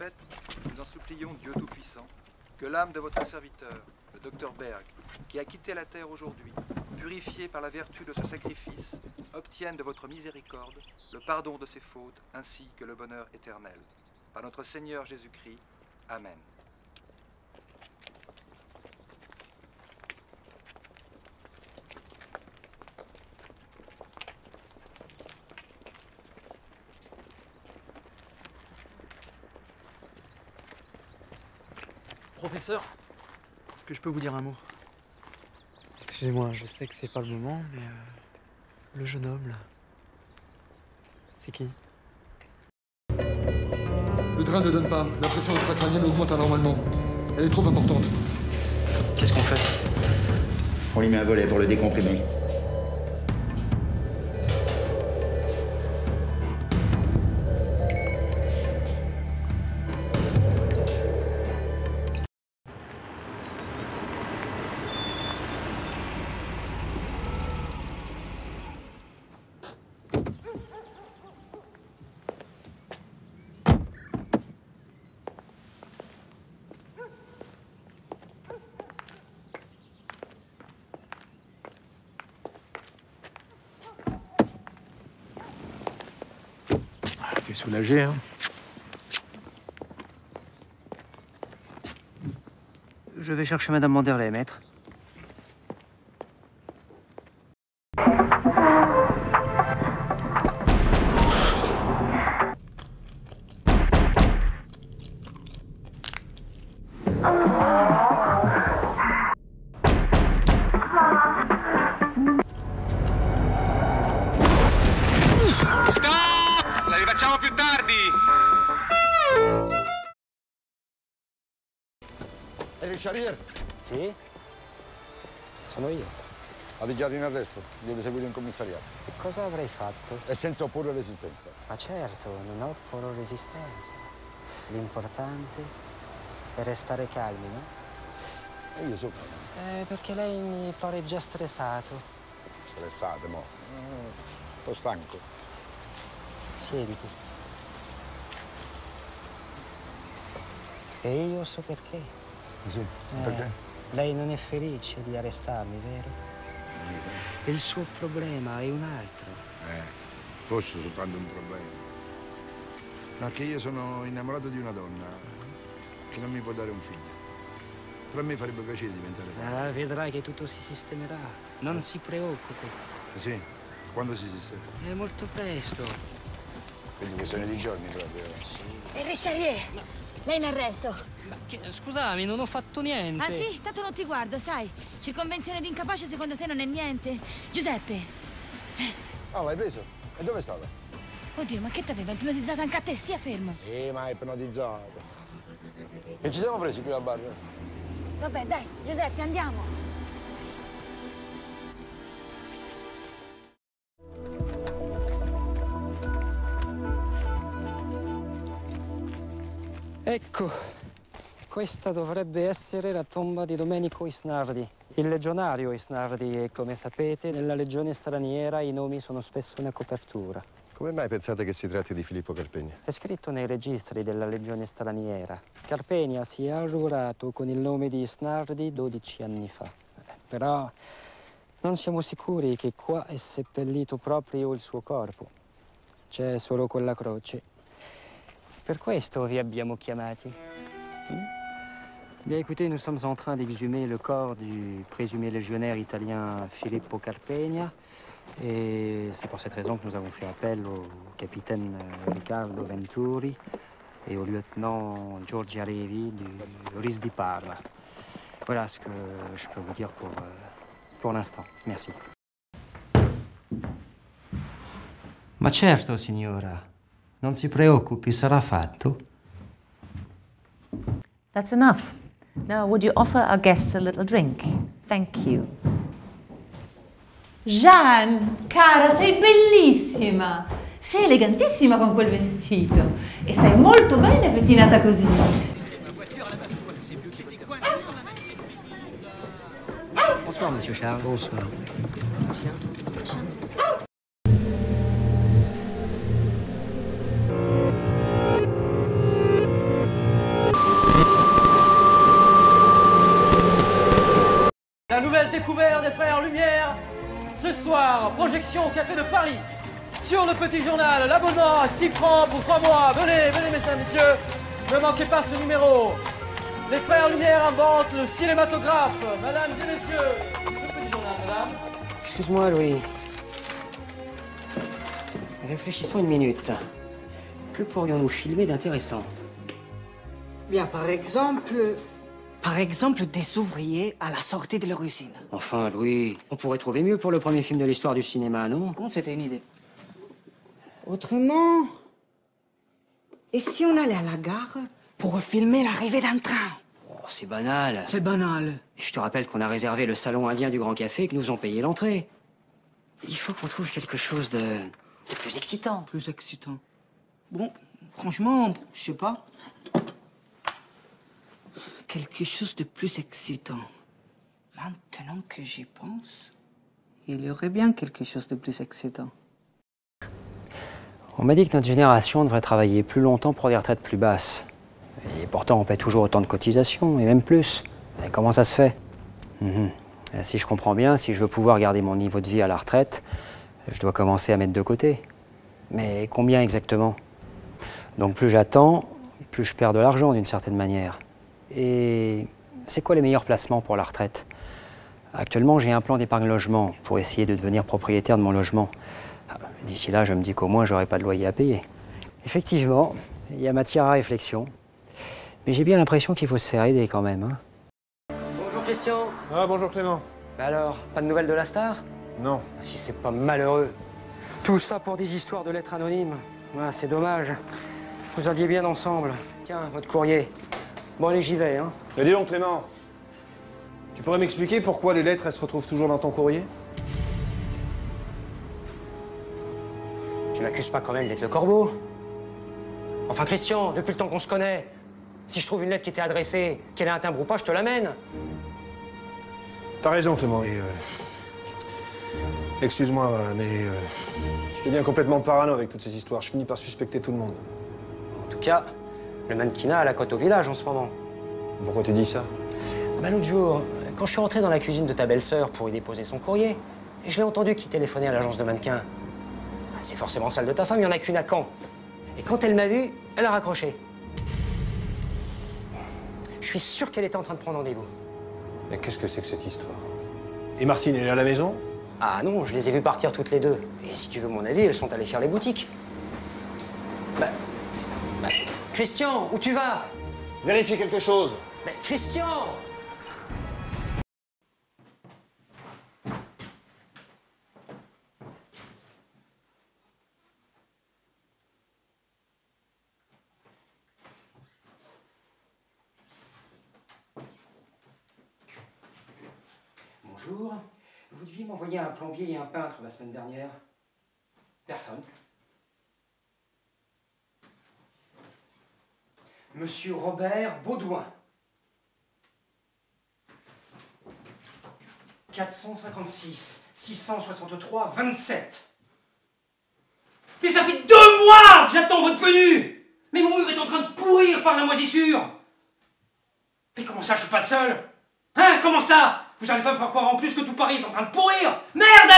fait, nous en supplions Dieu Tout-Puissant, que l'âme de votre serviteur, le docteur Berg, qui a quitté la terre aujourd'hui, purifié par la vertu de ce sacrifice, obtienne de votre miséricorde le pardon de ses fautes ainsi que le bonheur éternel. Par notre Seigneur Jésus-Christ. Amen. Professeur, est-ce que je peux vous dire un mot? Excusez-moi, je sais que c'est pas le moment, mais le jeune homme là, c'est qui? Le drain ne donne pas. La pression intracrânienne augmente anormalement. Elle est trop importante. Qu'est-ce qu'on fait? On lui met un volet pour le décomprimer. T'es soulagé, hein? Je vais chercher Madame Manderley, maître. La rifacciamo più tardi! Charrier, Sì? Sono io. ha dichiarato in arresto. Deve seguire in commissariato. E cosa avrei fatto? E senza opporre resistenza. Ma certo, non opporò resistenza. L'importante è restare calmi, no? E io so. Perché lei mi pare già stressato. Stressate, mo. Un po' stanco. Siediti. E io so perché. Sì, perché? Lei non è felice di arrestarmi, vero? E il suo problema è un altro. Fosse soltanto un problema. Ma che io sono innamorato di una donna che non mi può dare un figlio. Però a me farebbe piacere diventare padre. Vedrai che tutto si sistemerà. Non si preoccupi. Sì? Quando si sistema? È molto presto. Quindi questione di giorni proprio. E Charrier, lei in arresto. Ma scusami, non ho fatto niente. Ah sì? Tanto non ti guardo, sai. Circonvenzione di incapace secondo te non è niente? Giuseppe. Ah, l'hai preso? E dove stava? Oddio, ma che t'aveva ipnotizzata anche a te? Stia fermo. Ma è ipnotizzato. E ci siamo presi qui al bar? Vabbè, dai, Giuseppe, andiamo. Ecco, questa dovrebbe essere la tomba di Domenico Isnardi, il legionario Isnardi, e come sapete nella legione straniera i nomi sono spesso una copertura. Come mai pensate che si tratti di Filippo Carpegna? È scritto nei registri della legione straniera. Carpegna si è arruolato con il nome di Isnardi 12 anni fa. Però non siamo sicuri che qua è seppellito proprio il suo corpo. C'è solo quella croce. Per questo vi abbiamo chiamati. Bien écoutez, nous sommes en train d'exhumer le corps du présumé légionnaire italien Filippo Carpegna. Et c'est pour cette raison que nous avons fait appel au capitaine Riccardo Venturi et au lieutenant Giorgi Arevi du RIS di Parma. Voilà ce que je peux vous dire pour l'instant. Merci. Ma certo, signora. Non si preoccupi, sarà fatto. That's enough. Now, would you offer our guests a little drink? Thank you. Jeanne, cara, sei bellissima! Sei elegantissima con quel vestito e stai molto bene pettinata così. Bonsoir, Monsieur Charles. Bonsoir. spécial découvert des frères Lumière. Ce soir, projection au Café de Paris. Sur le petit journal, l'abonnement à 6 francs pour 3 mois. Venez, venez, mesdames, messieurs. Ne manquez pas ce numéro. Les frères Lumière inventent le cinématographe. Mesdames et messieurs, le petit journal, madame. Excuse-moi, Louis. Réfléchissons une minute. Que pourrions-nous filmer d'intéressant? Bien, par exemple, des ouvriers à la sortie de leur usine. Enfin, Louis, on pourrait trouver mieux pour le premier film de l'histoire du cinéma, non? Bon, c'était une idée. Autrement, et si on allait à la gare pour filmer l'arrivée d'un train? Oh, c'est banal. C'est banal. Et je te rappelle qu'on a réservé le salon indien du Grand Café et que nous ont payé l'entrée. Il faut qu'on trouve quelque chose de plus excitant. Plus excitant. Bon, franchement, je sais pas. Quelque chose de plus excitant. Maintenant que j'y pense, il y aurait bien quelque chose de plus excitant. On m'a dit que notre génération devrait travailler plus longtemps pour des retraites plus basses. Et pourtant, on paie toujours autant de cotisations, et même plus. Et comment ça se fait? Si je comprends bien, si je veux pouvoir garder mon niveau de vie à la retraite, je dois commencer à mettre de côté. Mais combien exactement? Donc plus j'attends, plus je perds de l'argent d'une certaine manière. Et c'est quoi les meilleurs placements pour la retraite? Actuellement, j'ai un plan d'épargne logement pour essayer de devenir propriétaire de mon logement. D'ici là, je me dis qu'au moins, j'aurai pas de loyer à payer. Effectivement, il y a matière à réflexion. Mais j'ai bien l'impression qu'il faut se faire aider quand même. Hein. Bonjour Christian. Ah, bonjour Clément. Bah alors, pas de nouvelles de la star? Non. Si c'est pas malheureux. Tout ça pour des histoires de lettres anonymes. Ah, c'est dommage. Vous alliez bien ensemble. Tiens, votre courrier. Bon, allez, j'y vais, hein. Mais dis donc, Clément, tu pourrais m'expliquer pourquoi les lettres, elles se retrouvent toujours dans ton courrier? Tu m'accuses pas quand même d'être le corbeau? Enfin, Christian, depuis le temps qu'on se connaît, si je trouve une lettre qui t'est adressée, qu'elle a un timbre ou pas, je te l'amène. T'as raison, Clément, et excuse-moi, mais je deviens complètement parano avec toutes ces histoires. Je finis par suspecter tout le monde. En tout cas, le mannequinat a la cote au village en ce moment. Pourquoi tu dis ça? Bah, l'autre jour, quand je suis rentré dans la cuisine de ta belle-sœur pour y déposer son courrier, je l'ai entendu qui téléphonait à l'agence de mannequins. C'est forcément celle de ta femme, il n'y en a qu'une à Caen. Et quand elle m'a vu, elle a raccroché. Je suis sûr qu'elle était en train de prendre rendez-vous. Mais qu'est-ce que c'est que cette histoire? Et Martine, elle est à la maison? Ah non, je les ai vues partir toutes les deux. Et si tu veux mon avis, elles sont allées faire les boutiques. Bah, Christian, où tu vas? Vérifie quelque chose. Mais Christian! Bonjour. Vous deviez m'envoyer un plombier et un peintre la semaine dernière. Personne. Monsieur Robert Baudouin. 456 663 27. Mais ça fait 2 mois que j'attends votre venue! Mais mon mur est en train de pourrir par la moisissure! Mais comment ça, je suis pas le seul? Hein, comment ça? Vous allez pas me faire croire en plus que tout Paris est en train de pourrir? Merde